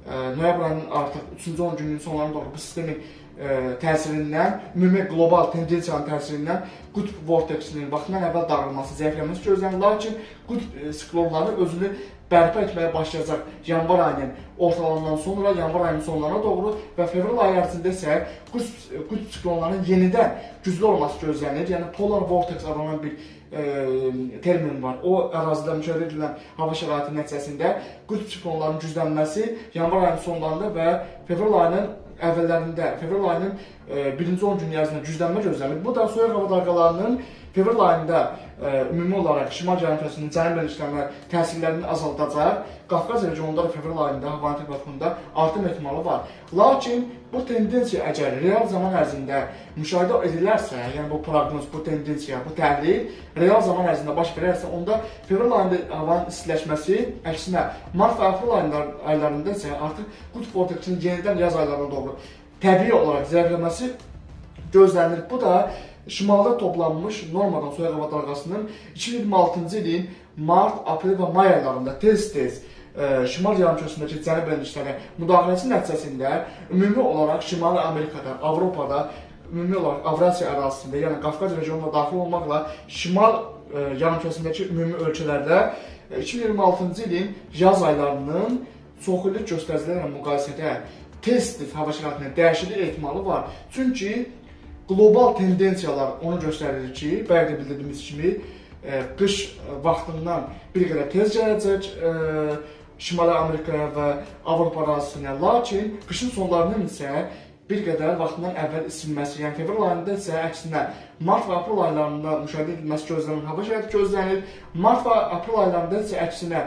noyabr ayının artıq 3-cü 10 günün sonlarına doğru bu sistemin təsirindən, ümumi qlobal tendensiyanın təsirindən qutb vorteksinin vaxtından əvvəl dağılması, zəifləməsi gözlənilir. Lakin qutb siklonları özünü bərpa etməyə başlayacaq yanvar ayının ortalarından sonra, yanvar ayının sonlarına doğru və fevral ayı ərzində isə qutb siklonlarının yenidən güclü olması gözlənilir. Yəni polar vortex adlanan bir termin var. O ərazidə müşahidə edilən hava şəraiti nəticəsində qutb siklonlarının güclənməsi yanvar ayının sonlarında və fevral ayının əvvəllərində, fevral ayının birinci 10 günü ərzində güclənmə gözlənilir. Bu da soyuq hava dalğalarının fevral ayında ümumi olaraq şimal cənub cənub bölgələrində təsirlərini azaldacaq. Qafqaz regionunda da fevral ayında havanın temperatüründə artım ehtimalı var. Lakin bu tendensiya əgər real zaman ərzində müşahidə edilərsə, yəni bu proqnoz, bu tendensiya, bu təhlil real zaman ərzində baş verərsə, onda fevral ayında havanın istiləşməsi, əksinə mart və aprel aylarında isə artıq qutb vorteksinin yenidən yaz aylarına doğru təbii olaraq zəifləməsi gözlənilir. Bu da şimalda toplanmış normadan soyuq hava dalğasının 2026-cı ilin mart, aprel və may aylarında tez-tez şimal yarımkürəsindəki cənub enişləri müdaxiləsi nəticəsində ümumi olaraq Şimali Amerikada, Avropada, ümumi olaraq Avrasiya ərazisində, yəni Qafqaz regionuna daxil olmaqla şimal yarımkürəsindəki ümumi ölkələrdə 2026-cı ilin yaz aylarının çoxillik göstəricilərlə müqayisədə tez-tez hava şəraitinin dəyişiklik ehtimalı var. Çünki qlobal tendensiyalar onu göstərir ki, bəyə də bildirdiyimiz kimi, qış vaxtından bir qədər tez gələcək Şimali Amerikaya və Avropa ərazisinə, lakin qışın sonlarının isə bir qədər vaxtından əvvəl isinməsi, yəni fevral ayında isə əksinə mart və aprel aylarında müşahidə edilməsi gözlənilən hava şəraiti gözlənilir. Mart və aprel aylarında isə əksinə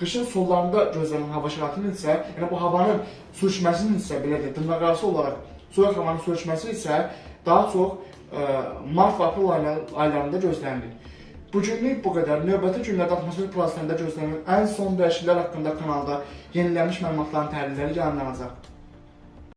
qışın sonlarında gözlənilən hava şəraitinin isə, yəni bu havanın sürüşməsinin isə belə deyək, dırnaqarası olaraq soyuq havanın sürüşməsi isə daha çox mart və aprel aylarında gözlənilir. Bugünlük bu qədər. Növbəti günlərdə atmosfer proseslərində gözlənilən ən son dəyişikliklər haqqında kanalda yenilənmiş məlumatların təhlilləri yayımlanacaq.